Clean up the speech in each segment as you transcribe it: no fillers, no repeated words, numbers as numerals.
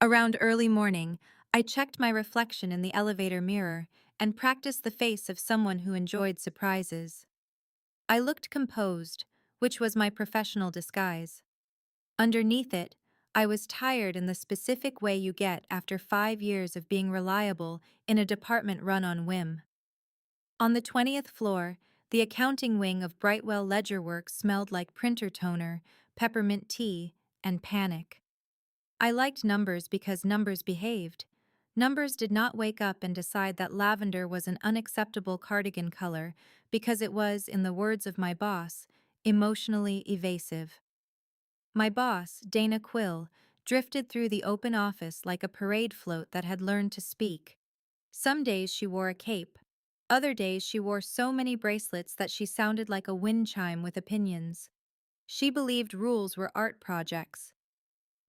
Around early morning, I checked my reflection in the elevator mirror and practiced the face of someone who enjoyed surprises. I looked composed, which was my professional disguise. Underneath it, I was tired in the specific way you get after 5 years of being reliable in a department run on whim. On the 20th floor, the accounting wing of Brightwell Ledgerworks smelled like printer toner, peppermint tea, and panic. I liked numbers because numbers behaved. Numbers did not wake up and decide that lavender was an unacceptable cardigan color because it was, in the words of my boss, emotionally evasive. My boss, Dana Quill, drifted through the open office like a parade float that had learned to speak. Some days she wore a cape. Other days she wore so many bracelets that she sounded like a wind chime with opinions. She believed rules were art projects.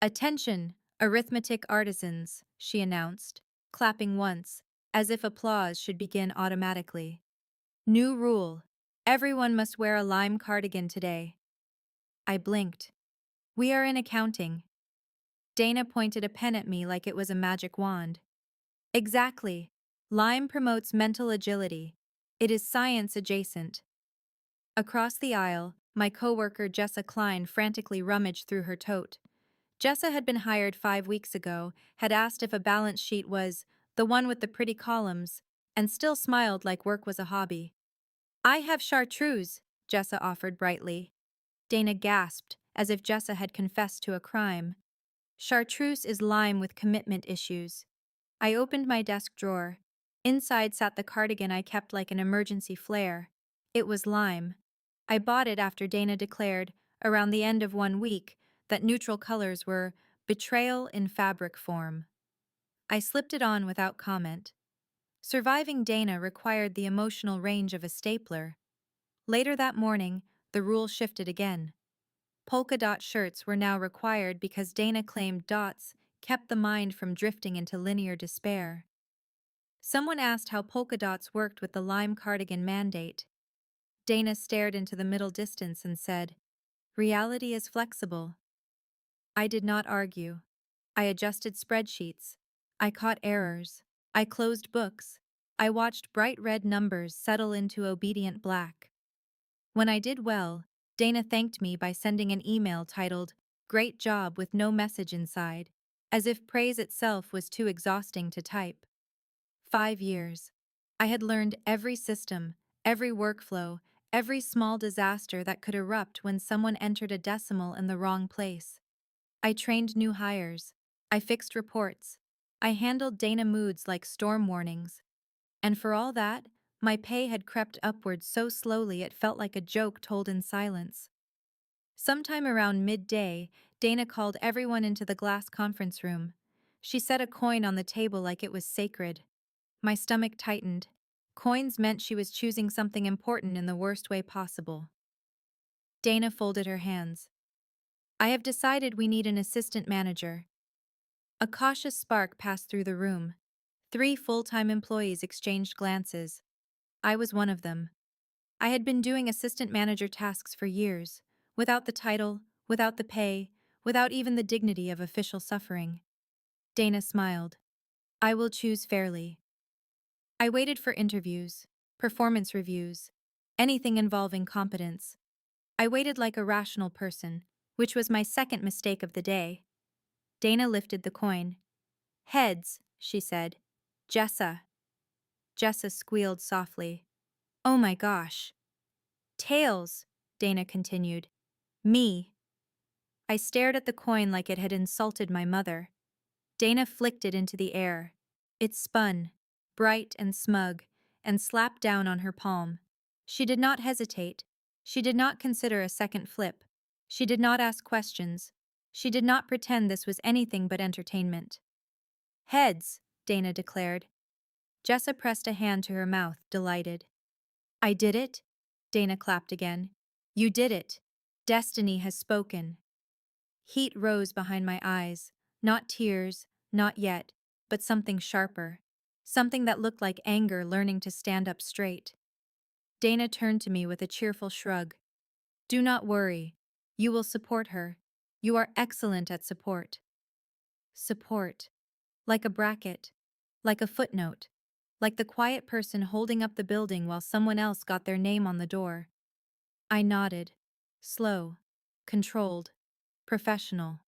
"Attention, arithmetic artisans," she announced, clapping once, as if applause should begin automatically. "New rule. Everyone must wear a lime cardigan today." I blinked. "We are in accounting." Dana pointed a pen at me like it was a magic wand. "Exactly. Lime promotes mental agility. It is science adjacent." Across the aisle, my coworker Jessa Klein frantically rummaged through her tote. Jessa had been hired 5 weeks ago, had asked if a balance sheet was the one with the pretty columns, and still smiled like work was a hobby. "I have chartreuse," Jessa offered brightly. Dana gasped, as if Jessa had confessed to a crime. "Chartreuse is lime with commitment issues." I opened my desk drawer. Inside sat the cardigan I kept like an emergency flare. It was lime. I bought it after Dana declared, around the end of 1 week, that neutral colors were betrayal in fabric form. I slipped it on without comment. Surviving Dana required the emotional range of a stapler. Later that morning, the rule shifted again. Polka dot shirts were now required because Dana claimed dots kept the mind from drifting into linear despair. Someone asked how polka dots worked with the lime cardigan mandate. Dana stared into the middle distance and said, "Reality is flexible." I did not argue. I adjusted spreadsheets. I caught errors. I closed books. I watched bright red numbers settle into obedient black. When I did well, Dana thanked me by sending an email titled, "Great job," with no message inside, as if praise itself was too exhausting to type. 5 years. I had learned every system, every workflow, every small disaster that could erupt when someone entered a decimal in the wrong place. I trained new hires. I fixed reports. I handled Dana moods like storm warnings. And for all that, my pay had crept upward so slowly it felt like a joke told in silence. Sometime around midday, Dana called everyone into the glass conference room. She set a coin on the table like it was sacred. My stomach tightened. Coins meant she was choosing something important in the worst way possible. Dana folded her hands. "I have decided we need an assistant manager." A cautious spark passed through the room. 3 full-time employees exchanged glances. I was one of them. I had been doing assistant manager tasks for years, without the title, without the pay, without even the dignity of official suffering. Dana smiled. "I will choose fairly." I waited for interviews, performance reviews, anything involving competence. I waited like a rational person, which was my second mistake of the day. Dana lifted the coin. "Heads," she said. "Jessa." Jessa squealed softly. "Oh my gosh." "Tails," Dana continued. "Me." I stared at the coin like it had insulted my mother. Dana flicked it into the air. It spun, bright and smug, and slapped down on her palm. She did not hesitate. She did not consider a second flip. She did not ask questions. She did not pretend this was anything but entertainment. "Heads," Dana declared. Jessa pressed a hand to her mouth, delighted. "I did it?" Dana clapped again. "You did it. Destiny has spoken." Heat rose behind my eyes. Not tears, not yet, but something sharper. Something that looked like anger learning to stand up straight. Dana turned to me with a cheerful shrug. "Do not worry. You will support her. You are excellent at support." support, like a bracket, like a footnote, like the quiet person holding up the building while someone else got their name on the door. I nodded. Slow, controlled, professional.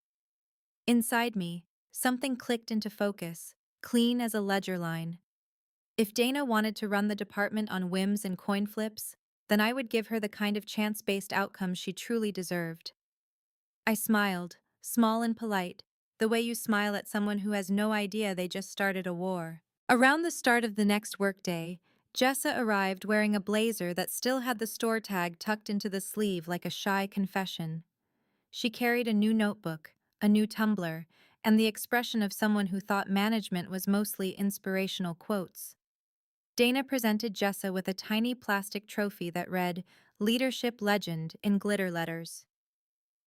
Inside me, something clicked into focus, clean as a ledger line. If Dana wanted to run the department on whims and coin flips, then I would give her the kind of chance-based outcome she truly deserved. I smiled, small and polite, the way you smile at someone who has no idea they just started a war. Around the start of the next workday, Jessa arrived wearing a blazer that still had the store tag tucked into the sleeve like a shy confession. She carried a new notebook, a new tumbler, and the expression of someone who thought management was mostly inspirational quotes. Dana presented Jessa with a tiny plastic trophy that read, "Leadership Legend" in glitter letters.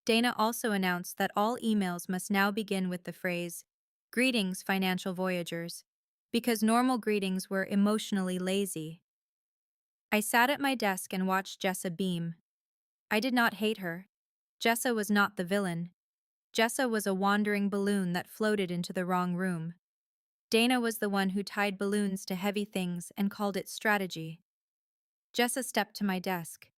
Dana also announced that all emails must now begin with the phrase, "Greetings, financial voyagers," because normal greetings were emotionally lazy. I sat at my desk and watched Jessa beam. I did not hate her. Jessa was not the villain. Jessa was a wandering balloon that floated into the wrong room. Dana was the one who tied balloons to heavy things and called it strategy. Jessa stepped to my desk.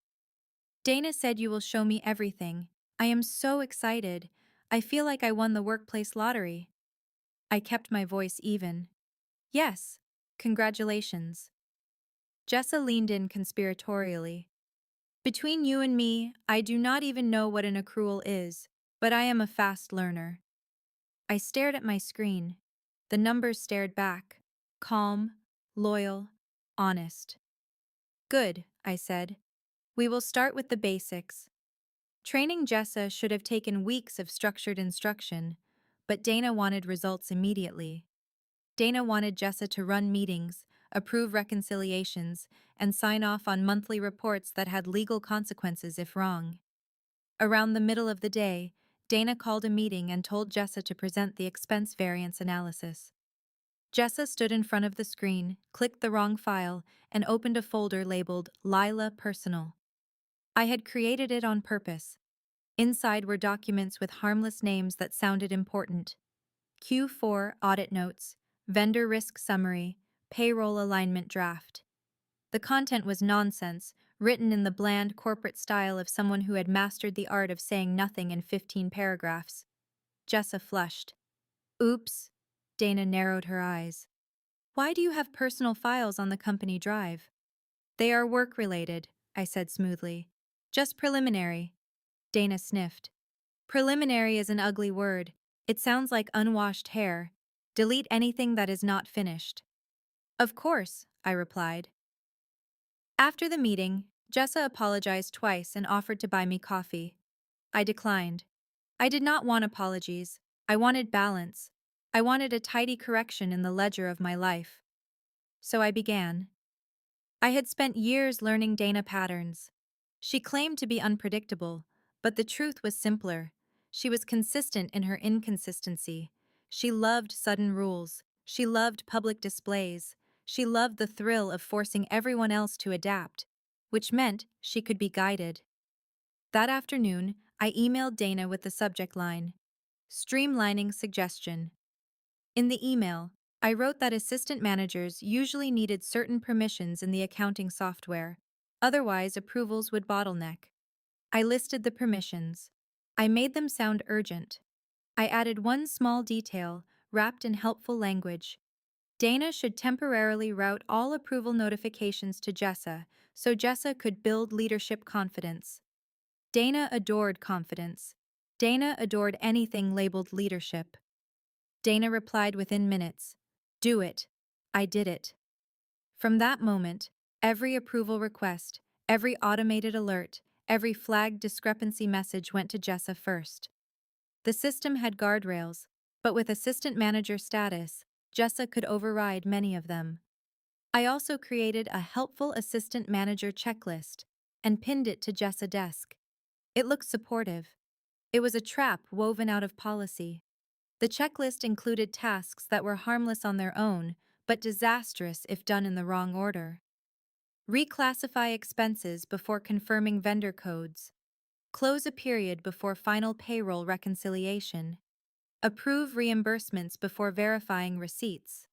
"Dana said you will show me everything. I am so excited. I feel like I won the workplace lottery." I kept my voice even. "Yes, congratulations." Jessa leaned in conspiratorially. "Between you and me, I do not even know what an accrual is, but I am a fast learner." I stared at my screen. The numbers stared back. Calm, loyal, honest. "Good," I said. "We will start with the basics." Training Jessa should have taken weeks of structured instruction, but Dana wanted results immediately. Dana wanted Jessa to run meetings, approve reconciliations, and sign off on monthly reports that had legal consequences if wrong. Around the middle of the day, Dana called a meeting and told Jessa to present the expense variance analysis. Jessa stood in front of the screen, clicked the wrong file, and opened a folder labeled Lila Personal. I had created it on purpose. Inside were documents with harmless names that sounded important. Q4 Audit Notes, Vendor Risk Summary, Payroll Alignment Draft. The content was nonsense, written in the bland corporate style of someone who had mastered the art of saying nothing in 15 paragraphs. Jessa flushed. "Oops." Dana narrowed her eyes. "Why do you have personal files on the company drive?" "They are work-related," I said smoothly. "Just preliminary." Dana sniffed. "Preliminary is an ugly word. It sounds like unwashed hair. Delete anything that is not finished." "Of course," I replied. After the meeting, Jessa apologized twice and offered to buy me coffee. I declined. I did not want apologies. I wanted balance. I wanted a tidy correction in the ledger of my life. So I began. I had spent years learning Dana patterns. She claimed to be unpredictable, but the truth was simpler. She was consistent in her inconsistency. She loved sudden rules. She loved public displays. She loved the thrill of forcing everyone else to adapt, which meant she could be guided. That afternoon, I emailed Dana with the subject line, "Streamlining Suggestion." In the email, I wrote that assistant managers usually needed certain permissions in the accounting software, otherwise approvals would bottleneck. I listed the permissions. I made them sound urgent. I added one small detail, wrapped in helpful language. Dana should temporarily route all approval notifications to Jessa, so Jessa could build leadership confidence. Dana adored confidence. Dana adored anything labeled leadership. Dana replied within minutes, "Do it." I did it. From that moment, every approval request, every automated alert, every flagged discrepancy message went to Jessa first. The system had guardrails, but with assistant manager status, Jessa could override many of them. I also created a helpful assistant manager checklist and pinned it to Jessa's desk. It looked supportive. It was a trap woven out of policy. The checklist included tasks that were harmless on their own, but disastrous if done in the wrong order. Reclassify expenses before confirming vendor codes. Close a period before final payroll reconciliation. Approve reimbursements before verifying receipts.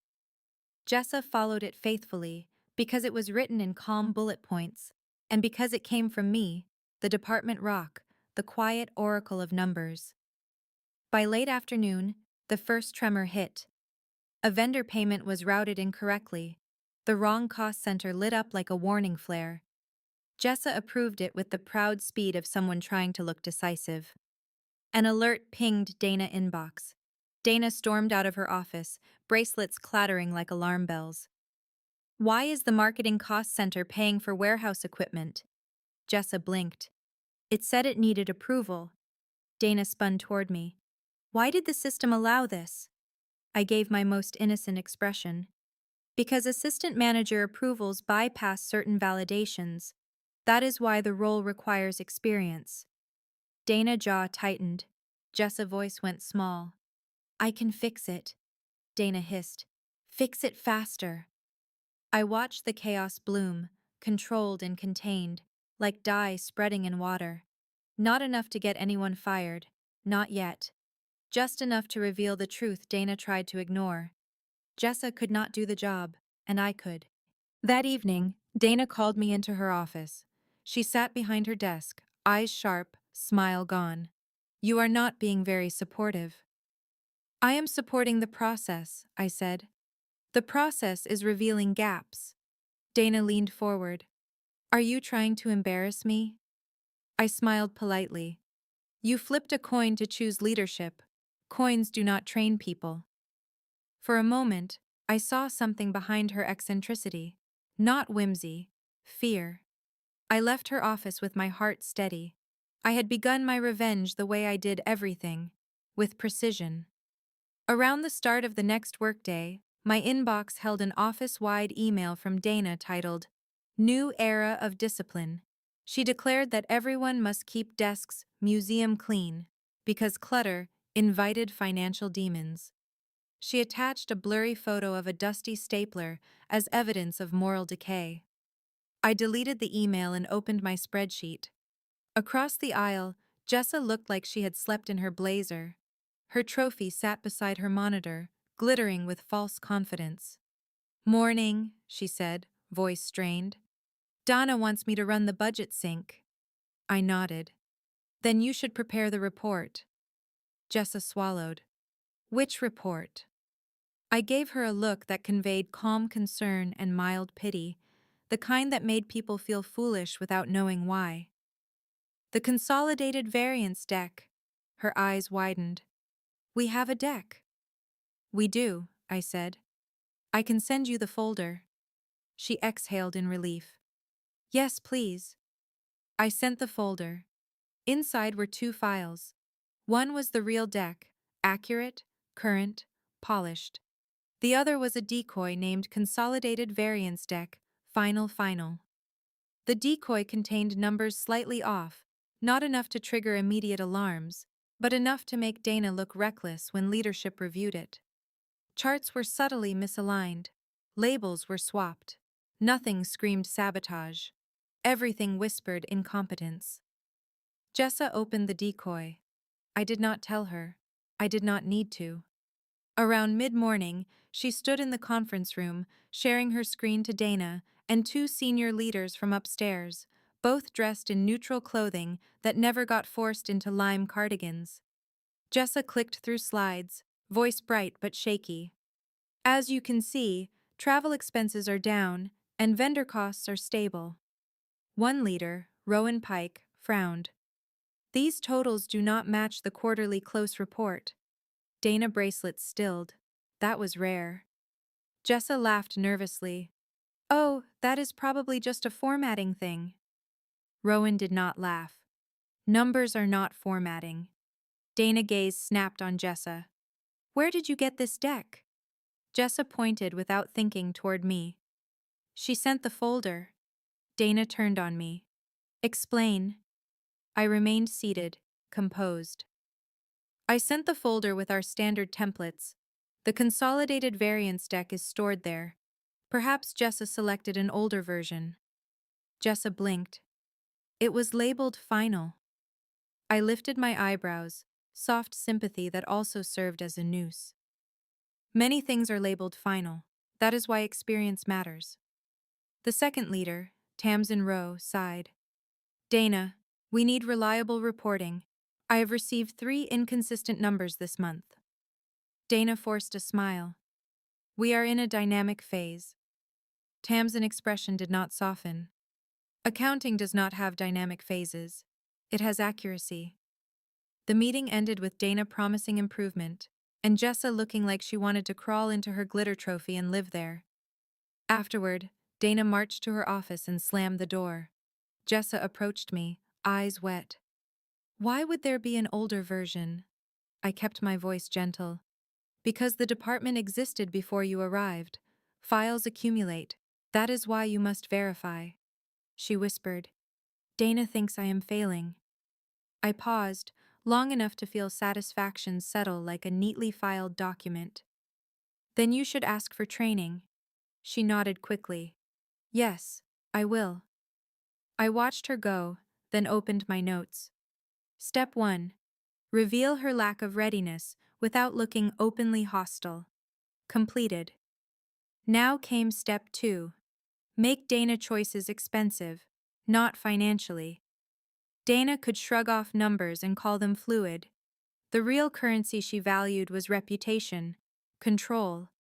Jessa followed it faithfully because it was written in calm bullet points, and because it came from me, the department rock, the quiet oracle of numbers. By late afternoon, the first tremor hit. A vendor payment was routed incorrectly. The wrong cost center lit up like a warning flare. Jessa approved it with the proud speed of someone trying to look decisive. An alert pinged Dana inbox. Dana stormed out of her office, bracelets clattering like alarm bells. Why is the marketing cost center paying for warehouse equipment? Jessa blinked. It said it needed approval. Dana spun toward me. Why did the system allow this? I gave my most innocent expression. Because assistant manager approvals bypass certain validations. That is why the role requires experience. Dana's jaw tightened. Jessa's voice went small. I can fix it. Dana hissed. Fix it faster. I watched the chaos bloom, controlled and contained, like dye spreading in water. Not enough to get anyone fired. Not yet. Just enough to reveal the truth Dana tried to ignore. Jessa could not do the job, and I could. That evening, Dana called me into her office. She sat behind her desk, eyes sharp, smile gone. You are not being very supportive. I am supporting the process, I said. The process is revealing gaps. Dana leaned forward. Are you trying to embarrass me? I smiled politely. You flipped a coin to choose leadership. Coins do not train people. For a moment, I saw something behind her eccentricity. Not whimsy, fear. I left her office with my heart steady. I had begun my revenge the way I did everything, with precision. Around the start of the next workday, my inbox held an office-wide email from Dana titled, New Era of Discipline. She declared that everyone must keep desks museum clean, because clutter invited financial demons. She attached a blurry photo of a dusty stapler as evidence of moral decay. I deleted the email and opened my spreadsheet. Across the aisle, Jessa looked like she had slept in her blazer. Her trophy sat beside her monitor, glittering with false confidence. Morning, she said, voice strained. Donna wants me to run the budget sync. I nodded. Then you should prepare the report. Jessa swallowed. Which report? I gave her a look that conveyed calm concern and mild pity, the kind that made people feel foolish without knowing why. The consolidated variance deck. Her eyes widened. We have a deck. We do, I said. I can send you the folder. She exhaled in relief. Yes, please. I sent the folder. Inside were two files. One was the real deck, accurate, current, polished. The other was a decoy named Consolidated Variance Deck, Final. The decoy contained numbers slightly off, not enough to trigger immediate alarms, but enough to make Dana look reckless when leadership reviewed it. Charts were subtly misaligned. Labels were swapped. Nothing screamed sabotage. Everything whispered incompetence. Jessa opened the decoy. I did not tell her. I did not need to. Around mid-morning, she stood in the conference room, sharing her screen to Dana and two senior leaders from upstairs, both dressed in neutral clothing that never got forced into lime cardigans. Jessa clicked through slides, voice bright but shaky. As you can see, travel expenses are down, and vendor costs are stable. One leader, Rowan Pike, frowned. These totals do not match the quarterly close report. Dana bracelet stilled. That was rare. Jessa laughed nervously. Oh, that is probably just a formatting thing. Rowan did not laugh. Numbers are not formatting. Dana's gaze snapped on Jessa. Where did you get this deck? Jessa pointed without thinking toward me. She sent the folder. Dana turned on me. Explain. I remained seated, composed. I sent the folder with our standard templates. The consolidated variance deck is stored there. Perhaps Jessa selected an older version. Jessa blinked. It was labeled Final. I lifted my eyebrows. soft sympathy that also served as a noose. Many things are labeled final. That is why experience matters. The second leader, Tamsin Rowe, sighed. Dana, we need reliable reporting. I have received 3 inconsistent numbers this month. Dana forced a smile. We are in a dynamic phase. Tamsin's expression did not soften. Accounting does not have dynamic phases. It has accuracy. The meeting ended with Dana promising improvement, and Jessa looking like she wanted to crawl into her glitter trophy and live there. Afterward, Dana marched to her office and slammed the door. Jessa approached me, eyes wet. Why would there be an older version? I kept my voice gentle. Because the department existed before you arrived. Files accumulate. That is why you must verify. She whispered. Dana thinks I am failing. I paused, long enough to feel satisfaction settle like a neatly filed document. Then you should ask for training. She nodded quickly. Yes, I will. I watched her go, then opened my notes. Step 1. Reveal her lack of readiness without looking openly hostile. Completed. Now came step 2. Make Dana choices expensive, not financially. Dana could shrug off numbers and call them fluid. The real currency she valued was reputation, control,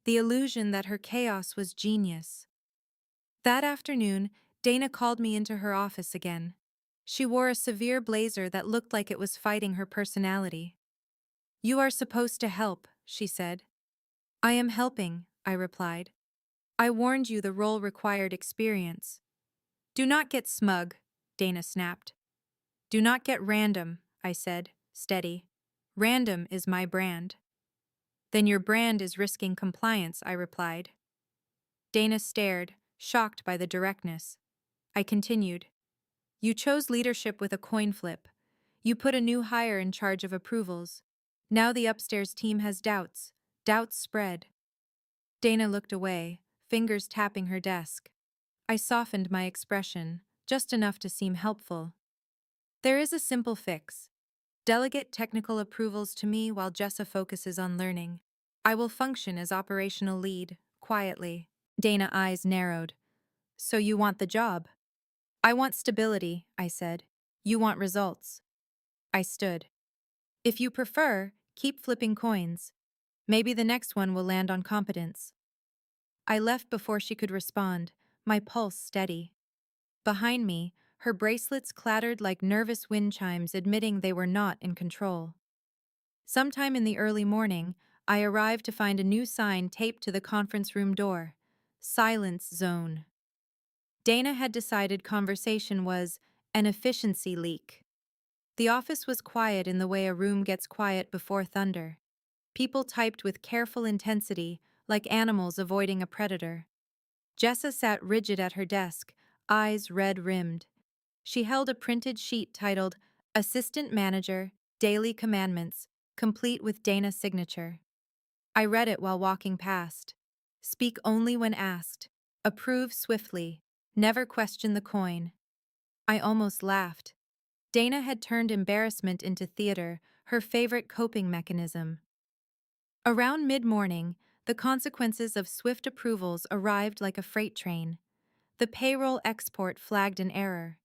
the illusion that her chaos was genius. That afternoon, Dana called me into her office again. She wore a severe blazer that looked like it was fighting her personality. You are supposed to help, she said. I am helping, I replied. I warned you the role required experience. Do not get smug, Dana snapped. Do not get random, I said, steady. Random is my brand. Then your brand is risking compliance, I replied. Dana stared, shocked by the directness. I continued. You chose leadership with a coin flip. You put a new hire in charge of approvals. Now the upstairs team has doubts. Doubts spread. Dana looked away, fingers tapping her desk. I softened my expression, just enough to seem helpful. There is a simple fix. Delegate technical approvals to me while Jessa focuses on learning. I will function as operational lead, quietly. Dana's eyes narrowed. So you want the job? I want stability, I said. You want results. I stood. If you prefer, keep flipping coins. Maybe the next one will land on competence. I left before she could respond, my pulse steady. Behind me, her bracelets clattered like nervous wind chimes admitting they were not in control. Sometime in the early morning, I arrived to find a new sign taped to the conference room door. Silence zone. Dana had decided conversation was an efficiency leak. The office was quiet in the way a room gets quiet before thunder. People typed with careful intensity, like animals avoiding a predator. Jessa sat rigid at her desk, eyes red-rimmed. She held a printed sheet titled Assistant Manager, Daily Commandments, complete with Dana's signature. I read it while walking past. Speak only when asked. Approve swiftly. Never question the coin. I almost laughed. Dana had turned embarrassment into theater, her favorite coping mechanism. Around mid-morning, the consequences of swift approvals arrived like a freight train. The payroll export flagged an error.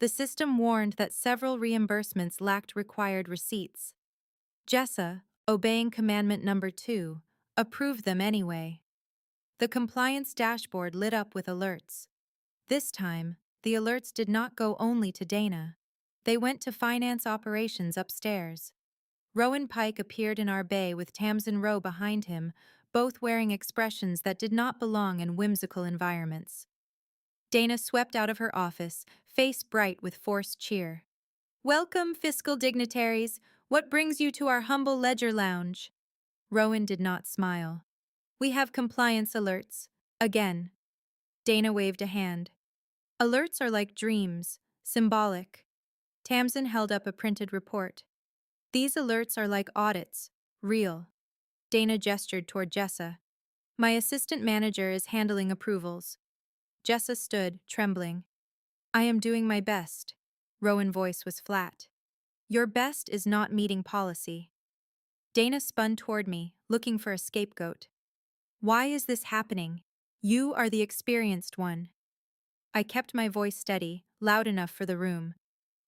The system warned that several reimbursements lacked required receipts. Jessa, obeying commandment number 2, approved them anyway. The compliance dashboard lit up with alerts. This time, the alerts did not go only to Dana. They went to finance operations upstairs. Rowan Pike appeared in our bay with Tamsin Rowe behind him, both wearing expressions that did not belong in whimsical environments. Dana swept out of her office, face bright with forced cheer. Welcome, fiscal dignitaries. What brings you to our humble ledger lounge? Rowan did not smile. We have compliance alerts. Again. Dana waved a hand. Alerts are like dreams, symbolic. Tamsin held up a printed report. These alerts are like audits, real. Dana gestured toward Jessa. My assistant manager is handling approvals. Jessa stood, trembling. I am doing my best. Rowan's voice was flat. Your best is not meeting policy. Dana spun toward me, looking for a scapegoat. Why is this happening? You are the experienced one. I kept my voice steady, loud enough for the room.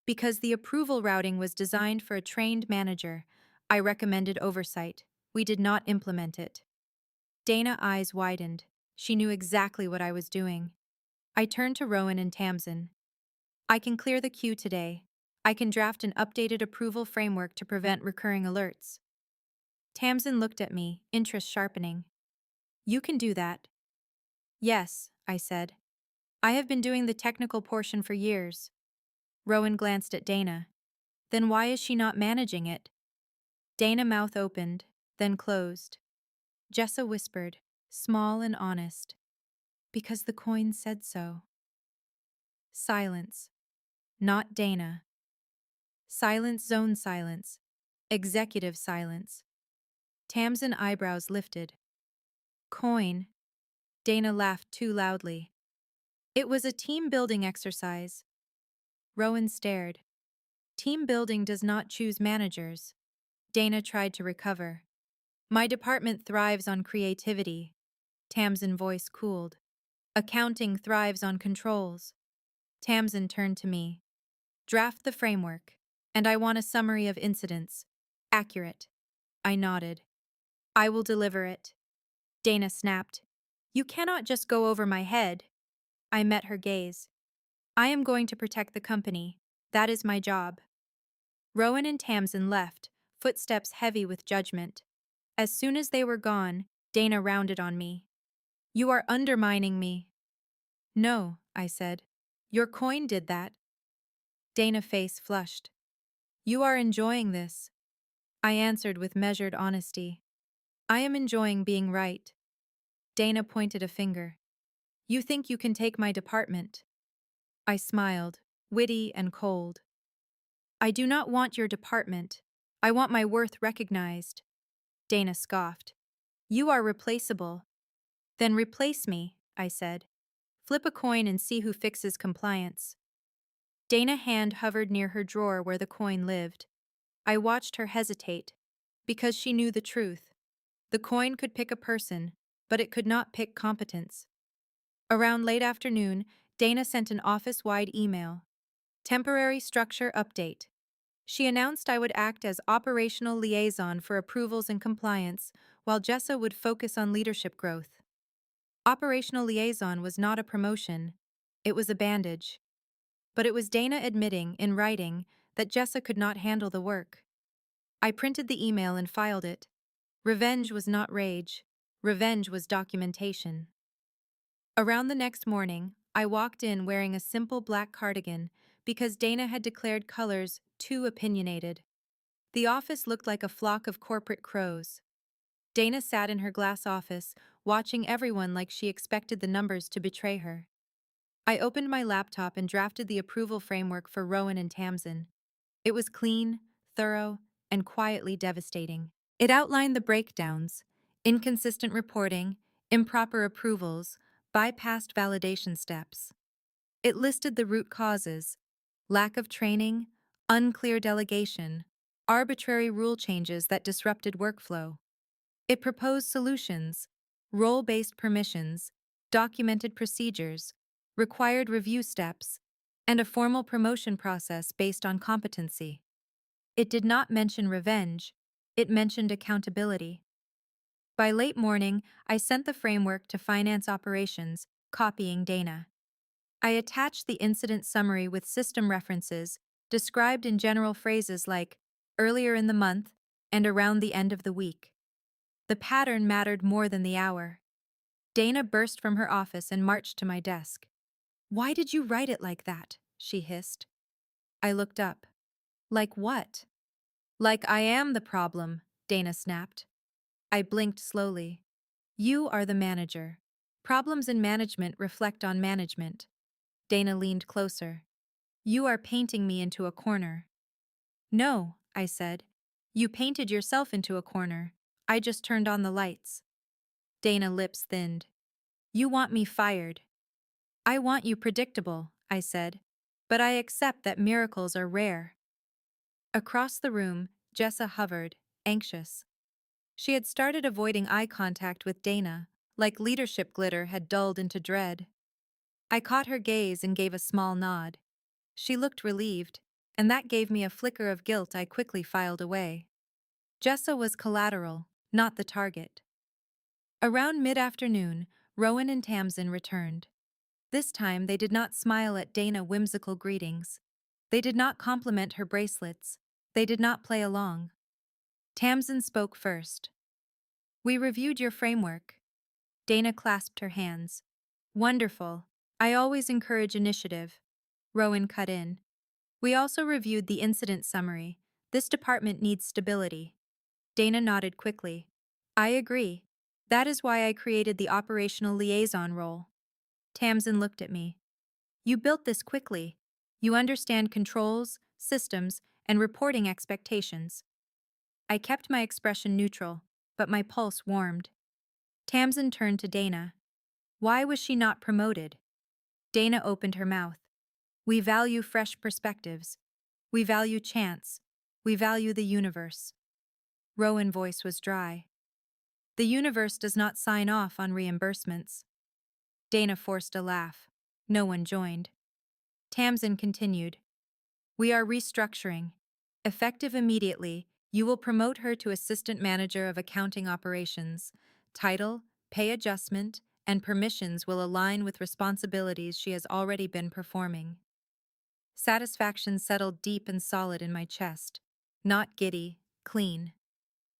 Because the approval routing was designed for a trained manager, I recommended oversight. We did not implement it. Dana's eyes widened. She knew exactly what I was doing. I turned to Rowan and Tamsin. I can clear the queue today. I can draft an updated approval framework to prevent recurring alerts. Tamsin looked at me, interest sharpening. You can do that. Yes, I said. I have been doing the technical portion for years. Rowan glanced at Dana. Then why is she not managing it? Dana's mouth opened, then closed. Jessa whispered, small and honest. Because the coin said so. Silence. Not Dana. Silence, zone silence. Executive silence. Tamsin eyebrows lifted. Coin. Dana laughed too loudly. It was a team-building exercise. Rowan stared. Team building does not choose managers. Dana tried to recover. My department thrives on creativity. Tamsin's voice cooled. Accounting thrives on controls. Tamsin turned to me. Draft the framework, and I want a summary of incidents. Accurate. I nodded. I will deliver it. Dana snapped. You cannot just go over my head. I met her gaze. I am going to protect the company. That is my job. Rowan and Tamsin left, footsteps heavy with judgment. As soon as they were gone, Dana rounded on me. You are undermining me. No, I said. Your coin did that. Dana's face flushed. You are enjoying this. I answered with measured honesty. I am enjoying being right. Dana pointed a finger. You think you can take my department? I smiled, witty and cold. I do not want your department. I want my worth recognized. Dana scoffed. You are replaceable. Then replace me, I said. Flip a coin and see who fixes compliance. Dana's hand hovered near her drawer where the coin lived. I watched her hesitate, because she knew the truth. The coin could pick a person, but it could not pick competence. Around late afternoon, Dana sent an office-wide email. Temporary structure update. She announced I would act as operational liaison for approvals and compliance, while Jessa would focus on leadership growth. Operational liaison was not a promotion, it was a bandage. But it was Dana admitting, in writing, that Jessa could not handle the work. I printed the email and filed it. Revenge was not rage. Revenge was documentation. Around the next morning, I walked in wearing a simple black cardigan because Dana had declared colors too opinionated. The office looked like a flock of corporate crows. Dana sat in her glass office, watching everyone like she expected the numbers to betray her. I opened my laptop and drafted the approval framework for Rowan and Tamsin. It was clean, thorough, and quietly devastating. It outlined the breakdowns: inconsistent reporting, improper approvals, bypassed validation steps. It listed the root causes: lack of training, unclear delegation, arbitrary rule changes that disrupted workflow. It proposed solutions: role-based permissions, documented procedures, required review steps, and a formal promotion process based on competency. It did not mention revenge, it mentioned accountability. By late morning, I sent the framework to finance operations, copying Dana. I attached the incident summary with system references, described in general phrases like earlier in the month and around the end of the week. The pattern mattered more than the hour. Dana burst from her office and marched to my desk. Why did you write it like that? She hissed. I looked up. Like what? Like I am the problem, Dana snapped. I blinked slowly. You are the manager. Problems in management reflect on management. Dana leaned closer. You are painting me into a corner. No, I said. You painted yourself into a corner. I just turned on the lights. Dana's lips thinned. You want me fired. I want you predictable, I said. But I accept that miracles are rare. Across the room, Jessa hovered, anxious. She had started avoiding eye contact with Dana, like leadership glitter had dulled into dread. I caught her gaze and gave a small nod. She looked relieved, and that gave me a flicker of guilt I quickly filed away. Jessa was collateral, not the target. Around mid-afternoon, Rowan and Tamsin returned. This time they did not smile at Dana whimsical greetings. They did not compliment her bracelets. They did not play along. Tamsin spoke first. "We reviewed your framework." Dana clasped her hands. "Wonderful. I always encourage initiative." Rowan cut in. "We also reviewed the incident summary. This department needs stability." Dana nodded quickly. "I agree. That is why I created the operational liaison role." Tamsin looked at me. "You built this quickly. You understand controls, systems, and reporting expectations." I kept my expression neutral, but my pulse warmed. Tamsin turned to Dana. Why was she not promoted? Dana opened her mouth. "We value fresh perspectives. We value chance. We value the universe." Rowan's voice was dry. "The universe does not sign off on reimbursements." Dana forced a laugh. No one joined. Tamsin continued. "We are restructuring. Effective immediately, you will promote her to Assistant Manager of Accounting Operations. Title, pay adjustment, and permissions will align with responsibilities she has already been performing." Satisfaction settled deep and solid in my chest. Not giddy, clean.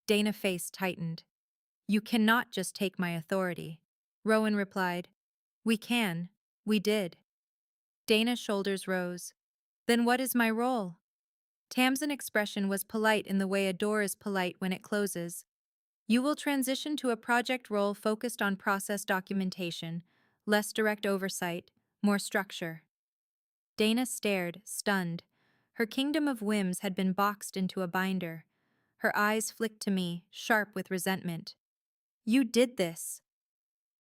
Dana's face tightened. "You cannot just take my authority." Rowan replied. "We can. We did." Dana's shoulders rose. "Then what is my role?" Tamsin's expression was polite in the way a door is polite when it closes. "You will transition to a project role focused on process documentation, less direct oversight, more structure." Dana stared, stunned. Her kingdom of whims had been boxed into a binder. Her eyes flicked to me, sharp with resentment. "You did this."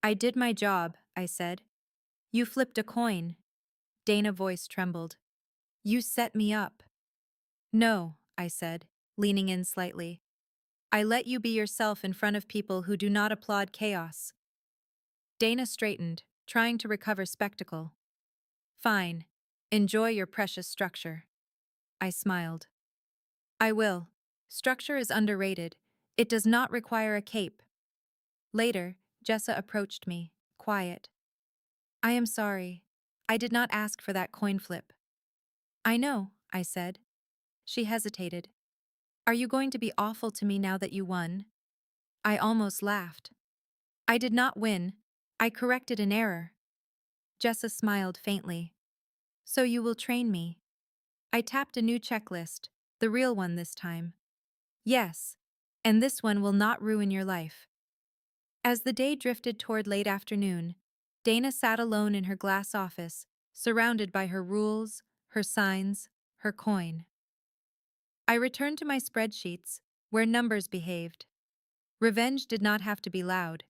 "I did my job," I said. "You flipped a coin." Dana's voice trembled. "You set me up." "No," I said, leaning in slightly. "I let you be yourself in front of people who do not applaud chaos." Dana straightened, trying to recover spectacle. "Fine. Enjoy your precious structure." I smiled. "I will. Structure is underrated. It does not require a cape." Later, Jessa approached me, quiet. "I am sorry. I did not ask for that coin flip." "I know," I said. She hesitated. "Are you going to be awful to me now that you won?" I almost laughed. "I did not win. I corrected an error." Jessa smiled faintly. "So you will train me?" I tapped a new checklist, the real one this time. "Yes. And this one will not ruin your life." As the day drifted toward late afternoon, Dana sat alone in her glass office, surrounded by her rules, her signs, her coin. I returned to my spreadsheets, where numbers behaved. Revenge did not have to be loud.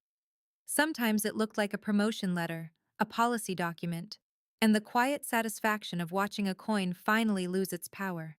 Sometimes it looked like a promotion letter, a policy document, and the quiet satisfaction of watching a coin finally lose its power.